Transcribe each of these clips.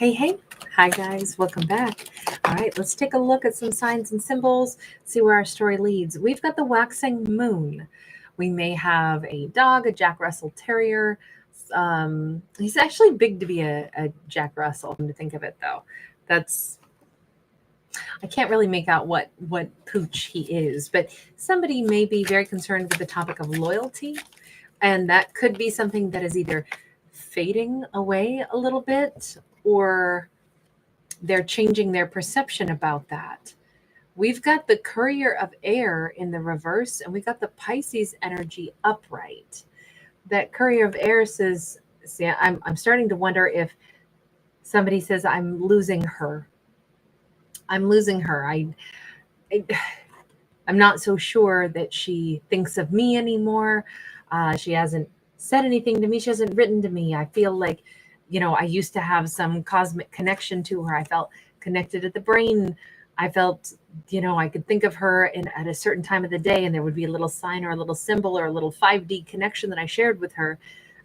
Hey, hi guys, welcome back. All right, let's take a look at some signs and symbols, see where our story leads. We've got the waxing moon. We may have a dog, a Jack Russell Terrier. He's actually big to be a Jack Russell, to think of it though. I can't really make out what pooch he is, but somebody may be very concerned with the topic of loyalty, and that could be something that is either fading away a little bit or they're changing their perception about that. We've got the courier of air in the reverse, and we got the Pisces energy upright. That courier of air says, see, I'm starting to wonder if somebody says, I'm losing her. I'm losing her. I I'm not so sure that she thinks of me anymore. She hasn't said anything to me. She hasn't written to me. I feel like, I used to have some cosmic connection to her. I felt connected at the brain. I felt, I could think of her at a certain time of the day, and there would be a little sign or a little symbol or a little 5D connection that I shared with her.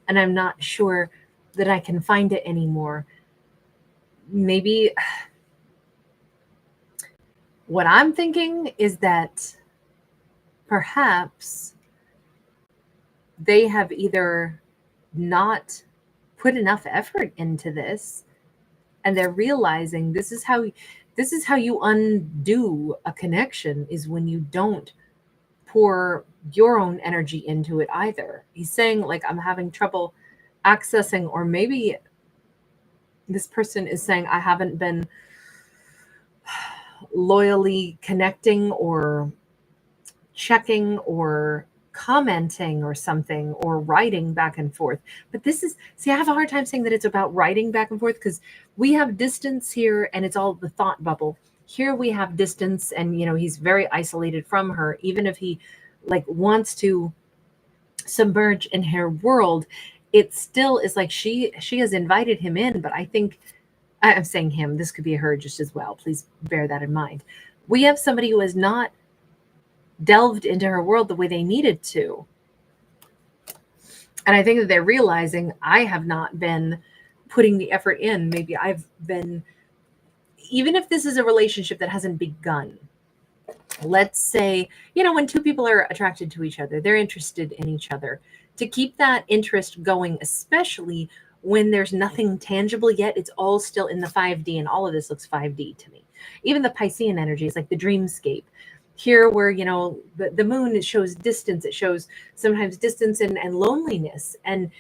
And I'm not sure that I can find it anymore. Maybe what I'm thinking is that perhaps they have either not put enough effort into this, and they're realizing this is how you undo a connection, is when you don't pour your own energy into it either. He's saying, like, I'm having trouble accessing, or maybe this person is saying, I haven't been loyally connecting or checking or commenting or something, or writing back and forth. But I have a hard time saying that it's about writing back and forth, because we have distance here and it's all the thought bubble. Here we have distance, and he's very isolated from her. Even if he wants to submerge in her world, it still is like she has invited him in. But I think I'm saying him, this could be a her just as well. Please bear that in mind. We have somebody who has not delved into her world the way they needed to. And I think that they're realizing, I have not been putting the effort in. Maybe I've been, even if this is a relationship that hasn't begun, let's say, when two people are attracted to each other, they're interested in each other, to keep that interest going, especially when there's nothing tangible yet. It's all still in the 5D, and all of this looks 5D to me. Even the Piscean energy is like the dreamscape. Here where, the moon, it shows distance. It shows sometimes distance and loneliness. And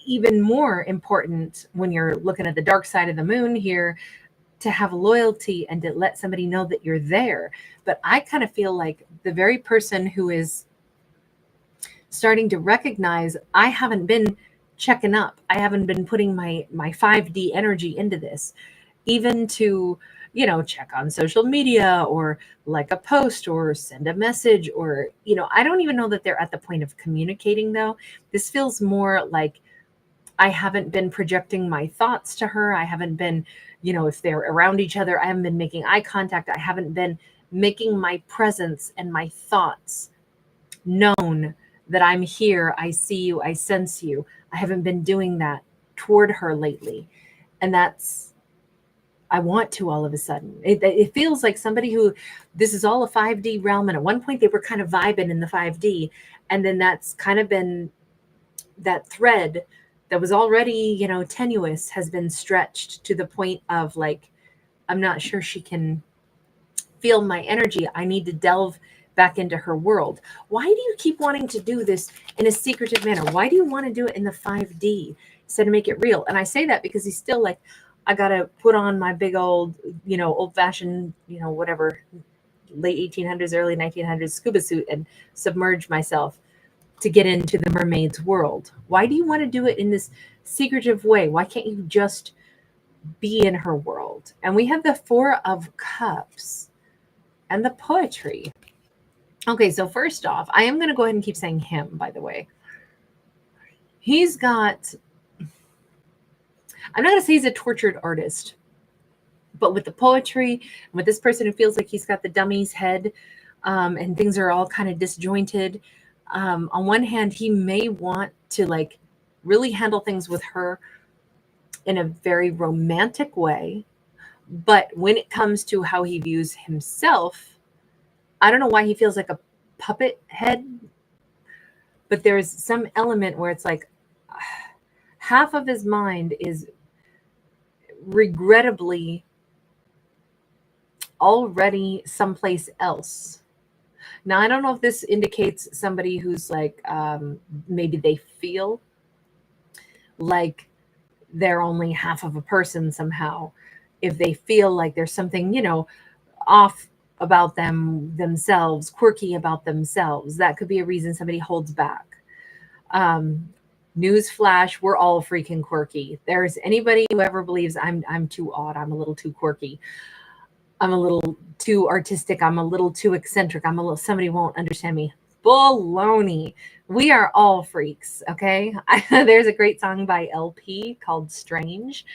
even more important, when you're looking at the dark side of the moon here, to have loyalty and to let somebody know that you're there. But I kind of feel like the very person who is starting to recognize, I haven't been checking up. I haven't been putting my 5D energy into this, even to check on social media, or like a post, or send a message, or I don't even know that they're at the point of communicating though. This feels more like I haven't been projecting my thoughts to her. I haven't been, if they're around each other, I haven't been making eye contact. I haven't been making my presence and my thoughts known, that I'm here, I see you, I sense you. I haven't been doing that toward her lately. And I want to all of a sudden. It feels like somebody who, this is all a 5D realm. And at one point they were kind of vibing in the 5D. And then that's kind of been, that thread that was already, tenuous, has been stretched to the point of like, I'm not sure she can feel my energy. I need to delve back into her world. Why do you keep wanting to do this in a secretive manner? Why do you want to do it in the 5D instead of make it real? And I say that because he's still like, I got to put on my big old, old fashioned, whatever, late 1800s, early 1900s scuba suit and submerge myself to get into the mermaid's world. Why do you want to do it in this secretive way? Why can't you just be in her world? And we have the 4 of Cups and the poetry. Okay, so first off, I am going to go ahead and keep saying him, by the way. He's got, I'm not going to say he's a tortured artist, but with the poetry, with this person who feels like he's got the dummy's head, and things are all kind of disjointed. On one hand, he may want to like really handle things with her in a very romantic way. But when it comes to how he views himself, I don't know why he feels like a puppet head, but there's some element where it's like half of his mind is regrettably already someplace else. Now, I don't know if this indicates somebody who's like, maybe they feel like they're only half of a person somehow. If they feel like there's something, off about themselves, quirky about themselves, that could be a reason somebody holds back. Newsflash, we're all freaking quirky. There's anybody who ever believes I'm too odd, I'm a little too quirky, I'm a little too artistic, I'm a little too eccentric, somebody won't understand me. Baloney. We are all freaks, okay? There's a great song by LP called Strange.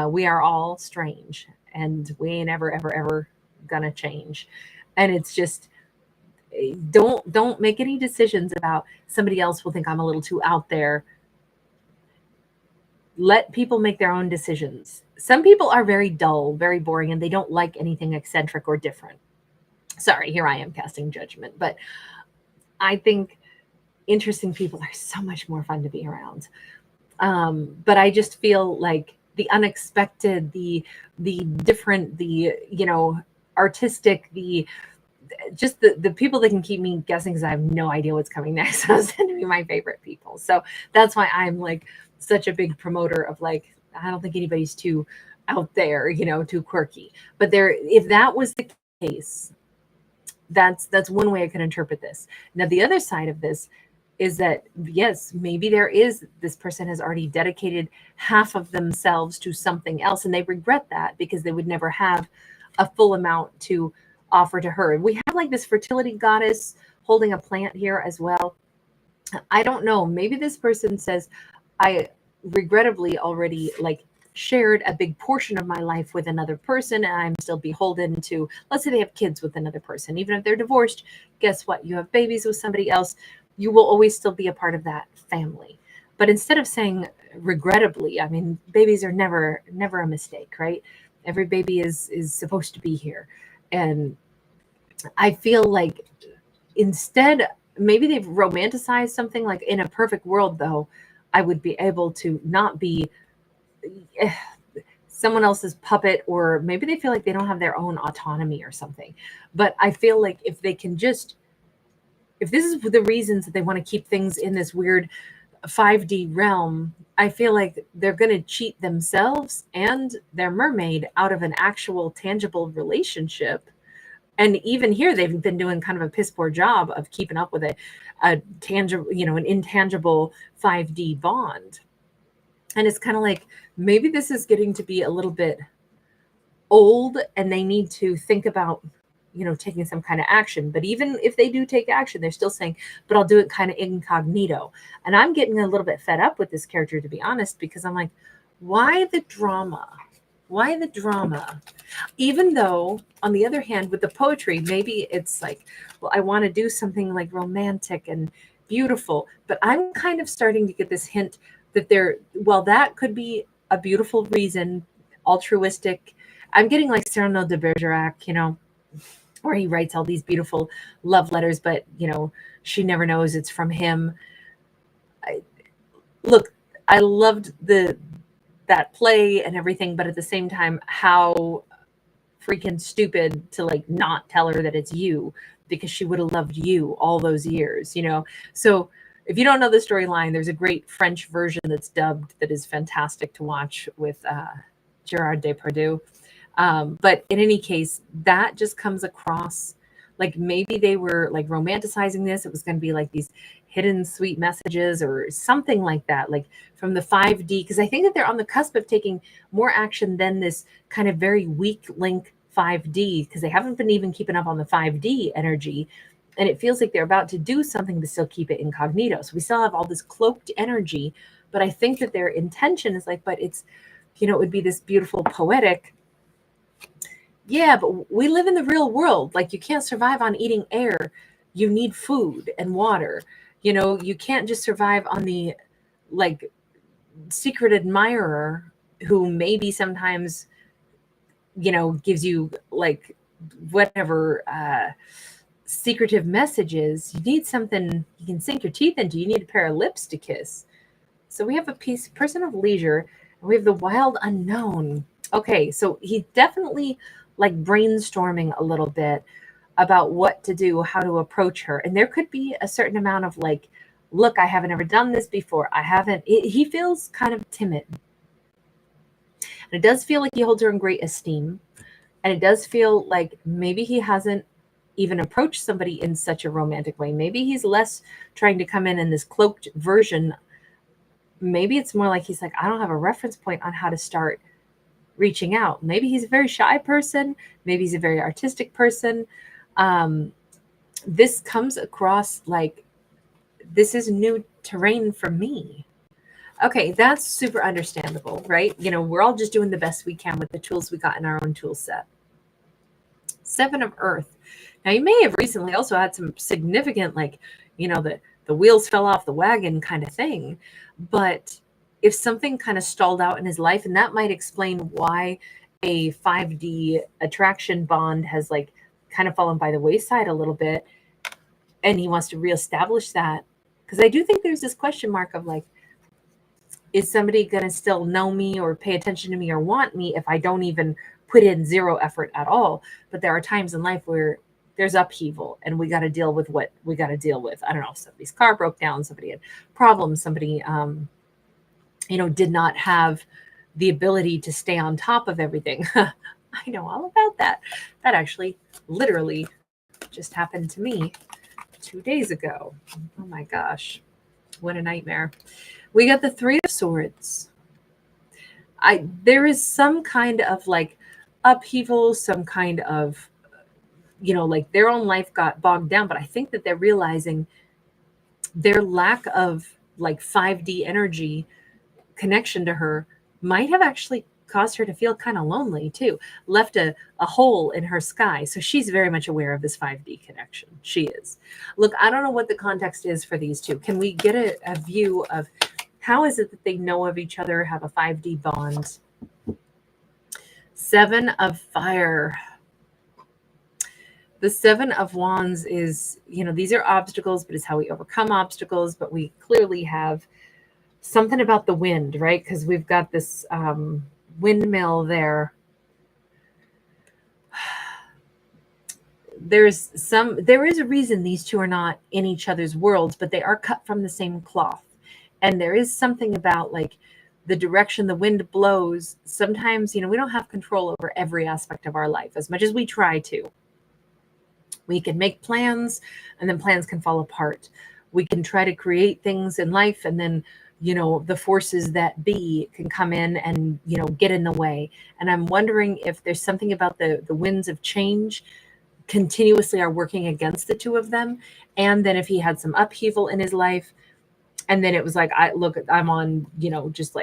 We are all strange, and we ain't ever gonna change. And it's just, don't make any decisions about somebody else will think I'm a little too out there. Let people make their own decisions. Some people are very dull, very boring, and they don't like anything eccentric or different. Sorry, here I am casting judgment, but I think interesting people are so much more fun to be around. But I just feel like the unexpected, the different, the artistic, the people that can keep me guessing because I have no idea what's coming next. Those tend to be my favorite people. So that's why I'm like such a big promoter of like, I don't think anybody's too out there, too quirky. But if that was the case, that's one way I could interpret this. Now, the other side of this is that, yes, maybe this person has already dedicated half of themselves to something else, and they regret that because they would never have a full amount to offer to her. And we have like this fertility goddess holding a plant here as well. I don't know. Maybe this person says, I regrettably already like shared a big portion of my life with another person, and I'm still beholden to, let's say they have kids with another person. Even if they're divorced, guess what? You have babies with somebody else. You will always still be a part of that family. But instead of saying regrettably, I mean, babies are never a mistake, right? Every baby is supposed to be here. And I feel like instead, maybe they've romanticized something. Like in a perfect world, though, I would be able to not be someone else's puppet, or maybe they feel like they don't have their own autonomy or something. But I feel like if this is the reasons that they want to keep things in this weird 5D realm, I feel like they're going to cheat themselves and their mermaid out of an actual tangible relationship. And even here, they've been doing kind of a piss poor job of keeping up with a tangible, an intangible 5D bond. And it's kind of like, maybe this is getting to be a little bit old and they need to think about, taking some kind of action. But even if they do take action, they're still saying, but I'll do it kind of incognito. And I'm getting a little bit fed up with this character, to be honest, because I'm like, why the drama? Why the drama? Even though, on the other hand, with the poetry, maybe it's like, well, I want to do something like romantic and beautiful. But I'm kind of starting to get this hint that that could be a beautiful reason, altruistic. I'm getting like Cyrano de Bergerac, where he writes all these beautiful love letters, but, she never knows it's from him. I loved that play and everything, but at the same time, how freaking stupid to like not tell her that it's you, because she would have loved you all those years, So if you don't know the storyline, there's a great French version that's dubbed that is fantastic to watch with Gerard Depardieu. But in any case, that just comes across like maybe they were like romanticizing this. It was going to be like these hidden sweet messages or something like that, like from the 5D, because I think that they're on the cusp of taking more action than this kind of very weak link 5D, because they haven't been even keeping up on the 5D energy. And it feels like they're about to do something to still keep it incognito. So we still have all this cloaked energy, but I think that their intention is like, but it's, it would be this beautiful poetic. Yeah, but we live in the real world. Like, you can't survive on eating air. You need food and water. You can't just survive on the like secret admirer who maybe sometimes, gives you like whatever secretive messages. You need something you can sink your teeth into. You need a pair of lips to kiss. So we have a person of leisure, and we have the wild unknown. Okay, so he's definitely like brainstorming a little bit about what to do, how to approach her. And there could be a certain amount of like, look, I haven't ever done this before. He feels kind of timid. And it does feel like he holds her in great esteem. And it does feel like maybe he hasn't even approached somebody in such a romantic way. Maybe he's less trying to come in this cloaked version. Maybe it's more like he's like, I don't have a reference point on how to start reaching out. Maybe he's a very shy person. Maybe he's a very artistic person. This comes across like this is new terrain for me. Okay, that's super understandable, right? We're all just doing the best we can with the tools we got in our own tool set. 7 of Earth. Now, you may have recently also had some significant, like, the wheels fell off the wagon kind of thing. But if something kind of stalled out in his life, and that might explain why a 5D attraction bond has like kind of fallen by the wayside a little bit, and he wants to reestablish that. Because I do think there's this question mark of like, is somebody going to still know me or pay attention to me or want me if I don't even put in zero effort at all? But there are times in life where there's upheaval and we got to deal with what we got to deal with. I don't know, somebody's car broke down, somebody had problems, somebody, did not have the ability to stay on top of everything. I know all about that. That actually literally just happened to me 2 days ago. Oh my gosh, what a nightmare. We got the 3 of Swords. There is some kind of like upheaval, some kind of, like their own life got bogged down, but I think that they're realizing their lack of like 5D energy connection to her might have actually caused her to feel kind of lonely too, left a hole in her sky. So she's very much aware of this 5D connection. She is. Look, I don't know what the context is for these two. Can we get a view of how is it that they know of each other, have a 5D bond? 7 of Fire. The 7 of Wands is, these are obstacles, but it's how we overcome obstacles. But we clearly have something about the wind, right? Because we've got this windmill there. There is a reason these two are not in each other's worlds, but they are cut from the same cloth. And there is something about like the direction the wind blows. Sometimes, we don't have control over every aspect of our life as much as we try to. We can make plans and then plans can fall apart. We can try to create things in life and then, the forces that be can come in and, get in the way. And I'm wondering if there's something about the winds of change continuously are working against the two of them. And then if he had some upheaval in his life, and then it was like, I'm on, just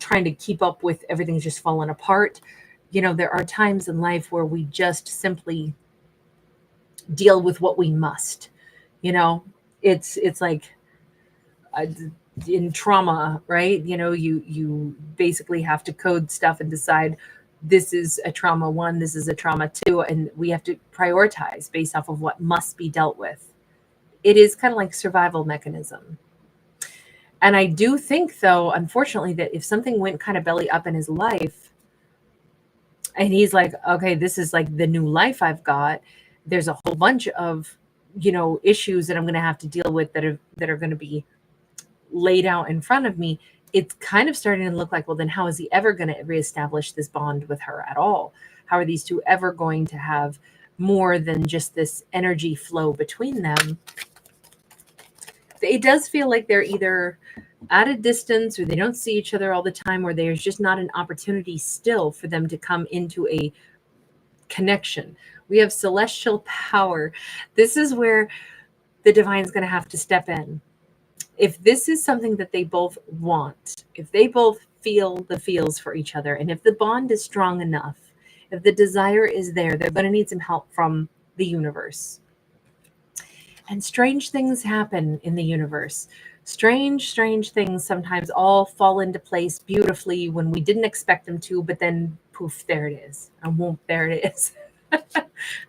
trying to keep up with everything's just falling apart. There are times in life where we just simply deal with what we must. It's like in trauma, right? You basically have to code stuff and decide this is a trauma 1, this is a trauma 2, and we have to prioritize based off of what must be dealt with. It is kind of like survival mechanism. And I do think, though, unfortunately, that if something went kind of belly up in his life and he's like, okay, this is like the new life I've got, there's a whole bunch of, issues that I'm going to have to deal with that are going to be laid out in front of me. It's kind of starting to look like, well, then how is he ever going to reestablish this bond with her at all? How are these two ever going to have more than just this energy flow between them? It does feel like they're either at a distance or they don't see each other all the time, or there's just not an opportunity still for them to come into a connection. We have celestial power. This is where the divine is going to have to step in. If this is something that they both want, if they both feel the feels for each other, and if the bond is strong enough, if the desire is there, they're going to need some help from the universe. And strange things happen in the universe. Strange things sometimes all fall into place beautifully when we didn't expect them to, but then poof, there it is. And whoop, there it is.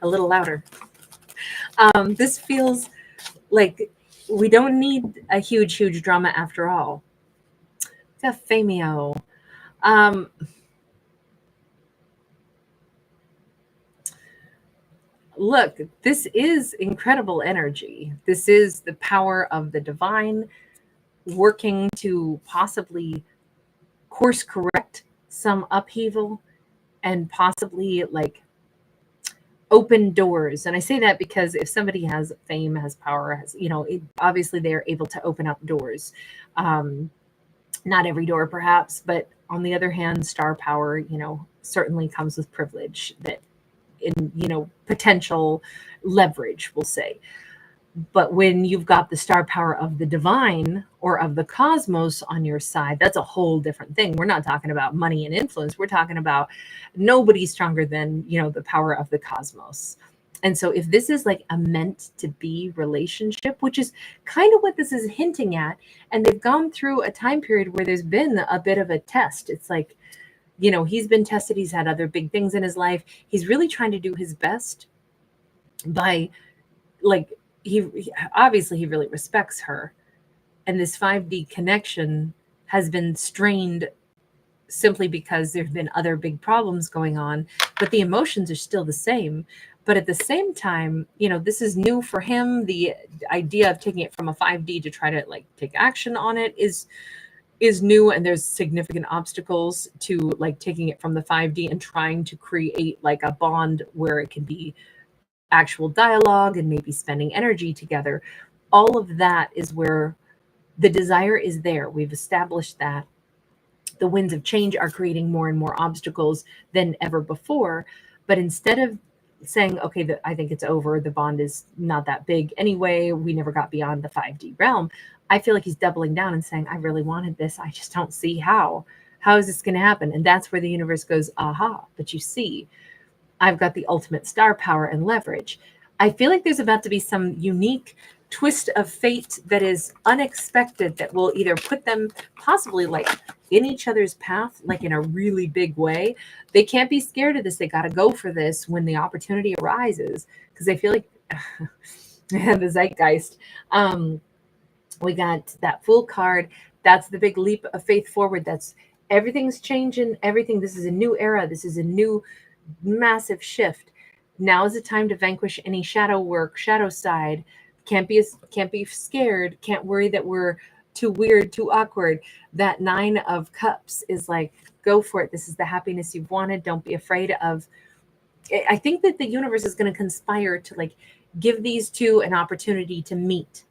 A little louder. This feels like we don't need a huge drama after all. Femio. Um, Look, this is incredible energy. This is the power of the divine working to possibly course correct some upheaval and possibly like open doors. And I say that because if somebody has fame, has power, has, obviously they're able to open up doors. Not every door perhaps, but on the other hand, star power, certainly comes with privilege that in, potential leverage, we'll say. But when you've got the star power of the divine or of the cosmos on your side, that's a whole different thing. We're not talking about money and influence. We're talking about nobody stronger than, the power of the cosmos. And so if this is like a meant to be relationship, which is kind of what this is hinting at, and they've gone through a time period where there's been a bit of a test. It's like, he's been tested. He's had other big things in his life. He's really trying to do his best by like, he obviously he really respects her, and this 5D connection has been strained simply because there have been other big problems going on, but the emotions are still the same. But at the same time, this is new for him. The idea of taking it from a 5D to try to like take action on it is new, and there's significant obstacles to like taking it from the 5D and trying to create like a bond where it can be actual dialogue and maybe spending energy together. All of that is where the desire is there. We've established that. The winds of change are creating more and more obstacles than ever before. But instead of saying, okay, I think it's over, the bond is not that big anyway, we never got beyond the 5D realm, I feel like he's doubling down and saying, I really wanted this. I just don't see how. How is this going to happen? And that's where the universe goes, aha, but you see, I've got the ultimate star power and leverage. I feel like there's about to be some unique twist of fate that is unexpected that will either put them possibly like in each other's path, like in a really big way. They can't be scared of this. They got to go for this when the opportunity arises, because I feel like the zeitgeist. We got that Fool card. That's the big leap of faith forward. That's everything's changing. Everything. This is a new era. This is a new massive shift. Now is the time to vanquish any shadow work, shadow side. Can't be scared. Can't worry that we're too weird, too awkward. That 9 of Cups is like, go for it. This is the happiness you've wanted. Don't be afraid of. I think that the universe is going to conspire to like give these two an opportunity to meet,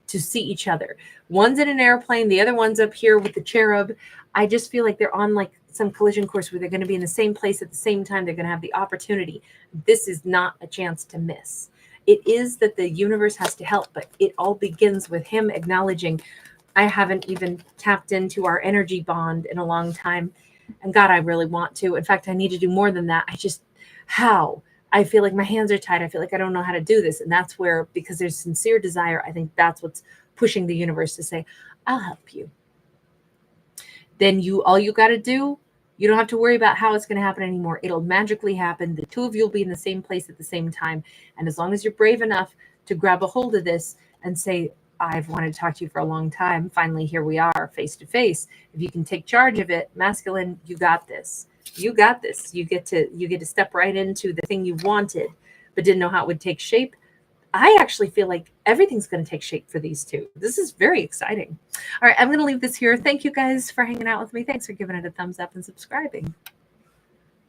to see each other. One's in an airplane, the other one's up here with the cherub. I just feel like they're on like some collision course where they're going to be in the same place at the same time. They're going to have the opportunity. This is not a chance to miss. It is that the universe has to help, but it all begins with him acknowledging, I haven't even tapped into our energy bond in a long time. And God, I really want to. In fact, I need to do more than that. How? I feel like my hands are tied. I feel like I don't know how to do this. And that's where, because there's sincere desire, I think that's what's pushing the universe to say, I'll help you. Then all you got to do, you don't have to worry about how it's going to happen anymore. It'll magically happen. The two of you will be in the same place at the same time. And as long as you're brave enough to grab a hold of this and say, I've wanted to talk to you for a long time. Finally, here we are face to face. If you can take charge of it, masculine, you got this. You got this. You get to step right into the thing you wanted, but didn't know how it would take shape. I actually feel like everything's going to take shape for these two. This is very exciting. All right, I'm going to leave this here. Thank you guys for hanging out with me. Thanks for giving it a thumbs up and subscribing.